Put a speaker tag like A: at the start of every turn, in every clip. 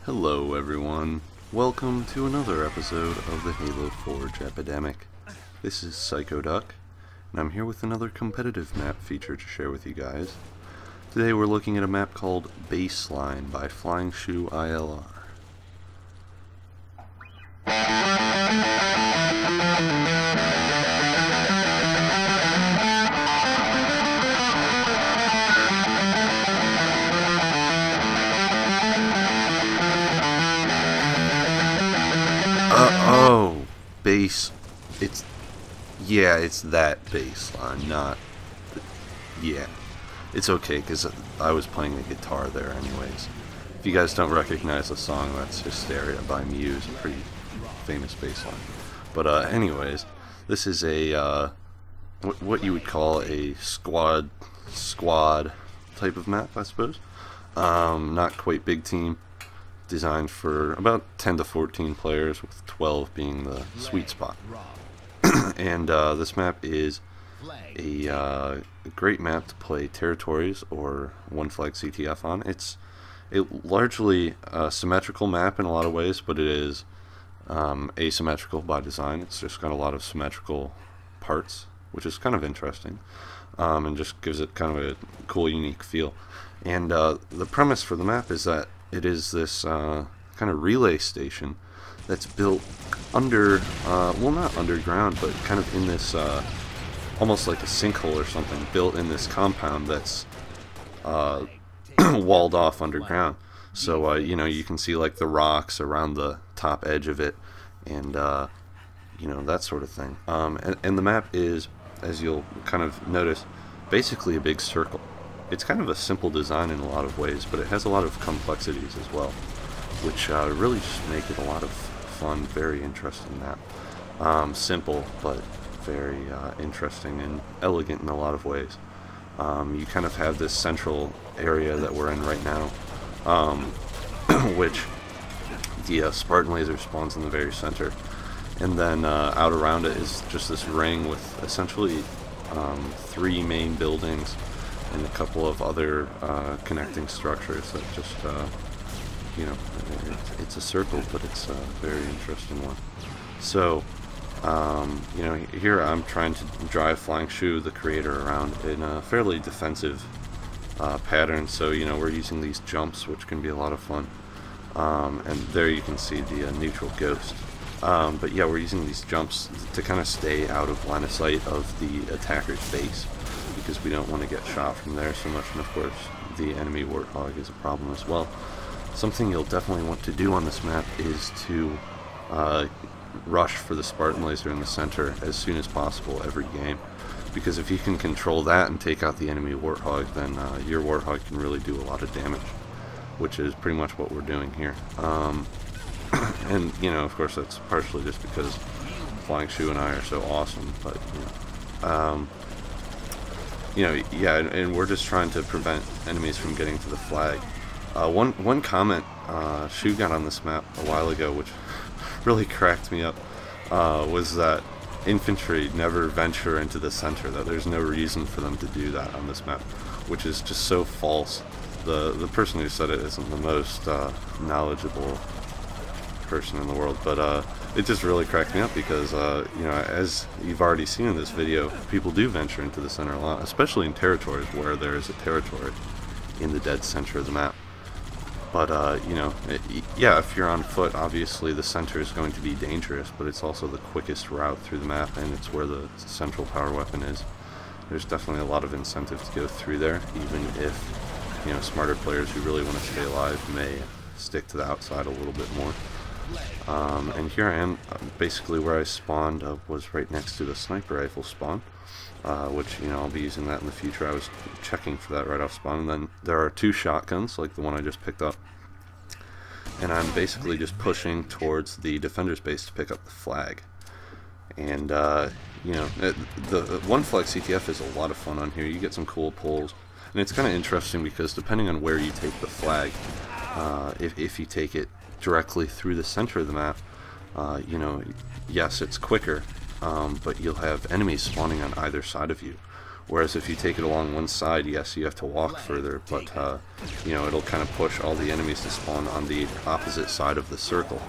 A: Hello everyone, welcome to another episode of the Halo Forge epidemic. This is Psycho Duck, and I'm here with another competitive map feature to share with you guys. Today we're looking at a map called Baseline by Flying Shoe ILR. Oh, base, it's that baseline, not, yeah, it's okay, because I was playing the guitar there anyways. If you guys don't recognize the song, that's Hysteria by Muse, a pretty famous baseline. But anyways, this is a, what you would call a squad type of map, I suppose. Not quite big team. Designed for about 10 to 14 players, with 12 being the sweet spot. And this map is a great map to play territories or one flag CTF on. It's a largely symmetrical map in a lot of ways, but it is asymmetrical by design. It's just got a lot of symmetrical parts, which is kind of interesting, and just gives it kind of a cool, unique feel. And the premise for the map is that it is this kind of relay station that's built under, well, not underground, but kind of in this, almost like a sinkhole or something, built in this compound that's walled off underground. So, you know, you can see like the rocks around the top edge of it, and, you know, that sort of thing. And the map is, as you'll kind of notice, basically a big circle. It's kind of a simple design in a lot of ways, but it has a lot of complexities as well, which really just make it a lot of fun, very interesting map. Simple, but very interesting and elegant in a lot of ways. You kind of have this central area that we're in right now, which the Spartan laser spawns in the very center, and then out around it is just this ring with essentially 3 main buildings and a couple of other connecting structures that just, you know, it's a circle, but it's a very interesting one. So, you know, here I'm trying to drive Flying Shoe, the creator, around in a fairly defensive pattern. So, you know, we're using these jumps, which can be a lot of fun. And there you can see the neutral ghost. But yeah, we're using these jumps to kind of stay out of line of sight of the attacker's base, because we don't want to get shot from there so much. And of course the enemy warthog is a problem as well. Something you'll definitely want to do on this map is to rush for the Spartan laser in the center as soon as possible every game, because if you can control that and take out the enemy warthog, then your warthog can really do a lot of damage, which is pretty much what we're doing here. And you know, of course that's partially just because Flying Shoe and I are so awesome, but you know, yeah, and we're just trying to prevent enemies from getting to the flag. One comment Shoe got on this map a while ago, which really cracked me up, was that infantry never venture into the center, that there's no reason for them to do that on this map, which is just so false. The person who said it isn't the most knowledgeable person in the world, but it just really cracked me up because, you know, as you've already seen in this video, people do venture into the center a lot, especially in territories where there is a territory in the dead center of the map. But, you know, yeah, if you're on foot, obviously the center is going to be dangerous, but it's also the quickest route through the map, and it's where the central power weapon is. There's definitely a lot of incentive to go through there, even if, you know, smarter players who really want to stay alive may stick to the outside a little bit more. And here I am, basically where I spawned was right next to the sniper rifle spawn, which, you know, I'll be using that in the future. I was checking for that right off spawn. And then there are 2 shotguns, like the one I just picked up, and I'm basically just pushing towards the defender's base to pick up the flag. And, you know, the one flag CTF is a lot of fun on here. You get some cool pulls, and it's kind of interesting because depending on where you take the flag, if you take it directly through the center of the map, you know, yes, it's quicker, but you'll have enemies spawning on either side of you, Whereas if you take it along one side, yes, you have to walk further, but you know, it'll kind of push all the enemies to spawn on the opposite side of the circle,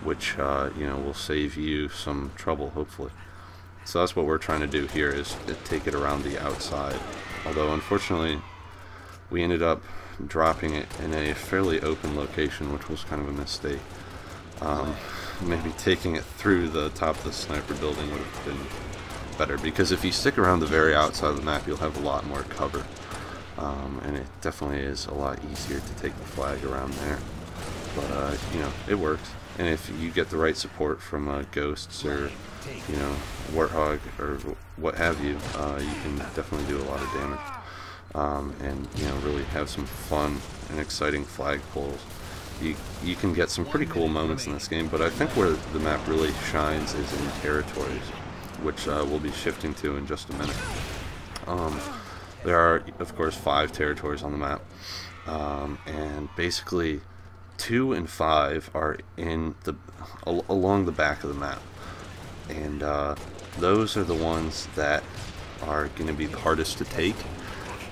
A: which you know, will save you some trouble, hopefully. So that's what we're trying to do here, is take it around the outside. Although unfortunately, we ended up dropping it in a fairly open location, which was kind of a mistake. Maybe taking it through the top of the sniper building would have been better, because if you stick around the very outside of the map, you'll have a lot more cover, and it definitely is a lot easier to take the flag around there. But you know, it works, and if you get the right support from ghosts or, you know, warthog or what have you, you can definitely do a lot of damage, and you know, really have some fun and exciting flag pulls. You can get some pretty cool moments in this game, but I think where the map really shines is in territories, which we'll be shifting to in just a minute. There are, of course, 5 territories on the map, and basically 2 and 5 are in along the back of the map, and those are the ones that are going to be the hardest to take,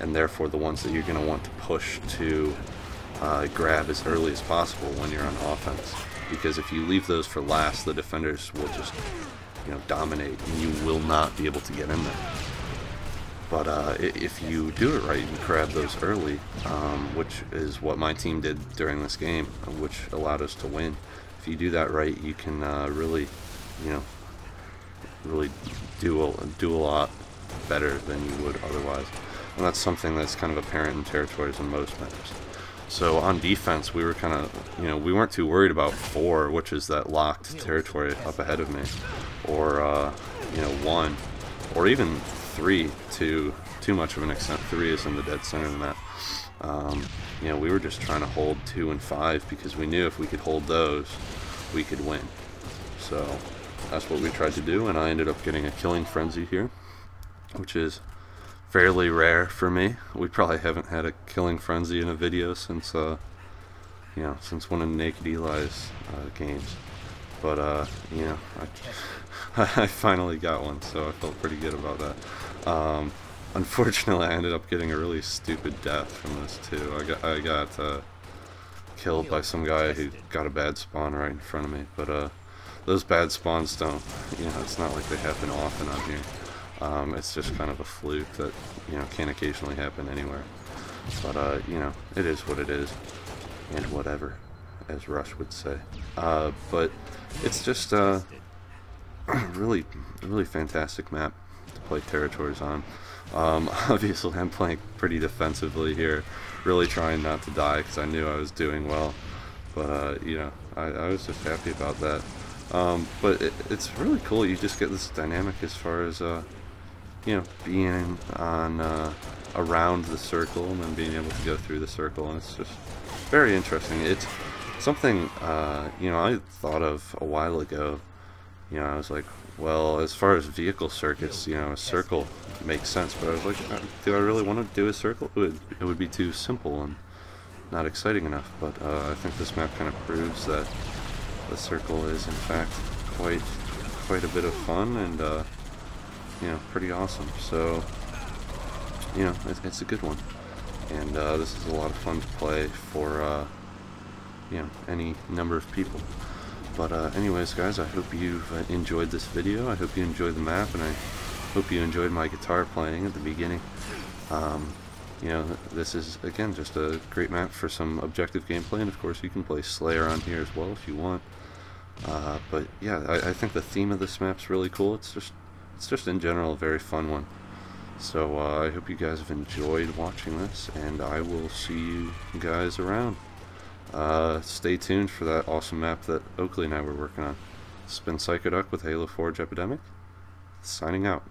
A: and therefore the ones that you're going to want to push to grab as early as possible when you're on offense. Because if you leave those for last, the defenders will just, you know, dominate, and you will not be able to get in there. But if you do it right, you grab those early, which is what my team did during this game, which allowed us to win. If you do that right, you can really, you know, really do a lot better than you would otherwise. And that's something that's kind of apparent in territories in most maps. So on defense, we were kind of, you know, we weren't too worried about 4, which is that locked territory up ahead of me, or you know, 1, or even 3 to too much of an extent. 3 is in the dead center of the map. You know, we were just trying to hold 2 and 5 because we knew if we could hold those, we could win. So that's what we tried to do, and I ended up getting a killing frenzy here, which is fairly rare for me. We probably haven't had a killing frenzy in a video since you know, since one of Naked Eli's games. But you know, I finally got one, so I felt pretty good about that. Unfortunately, I ended up getting a really stupid death from this too. I got killed by some guy who got a bad spawn right in front of me. But those bad spawns don't, you know, it's not like they happen often on here. It's just kind of a fluke that, you know, can occasionally happen anywhere. But, you know, it is what it is, and whatever, as Rush would say. But it's just a really fantastic map to play territories on. Obviously, I'm playing pretty defensively here, really trying not to die because I knew I was doing well. But, you know, I was just happy about that. But it's really cool. You just get this dynamic as far as, you know, being on around the circle and then being able to go through the circle, and it's just very interesting. It's something you know, I thought of a while ago. You know, I was like, well, as far as vehicle circuits, you know, a circle makes sense, but I was like, do I really want to do a circle? It would be too simple and not exciting enough. But I think this map kind of proves that the circle is in fact quite a bit of fun, and you know, pretty awesome. So, you know, it's a good one, and this is a lot of fun to play for you know, any number of people. But anyways, guys, I hope you've enjoyed this video. I hope you enjoyed the map, and I hope you enjoyed my guitar playing at the beginning. You know, this is, again, just a great map for some objective gameplay, and of course you can play Slayer on here as well if you want. But yeah, I think the theme of this map's really cool. It's just in general a very fun one. So I hope you guys have enjoyed watching this, and I will see you guys around. Stay tuned for that awesome map that Oakley and I were working on. This has been Psychoduck with Halo Forge Epidemic, signing out.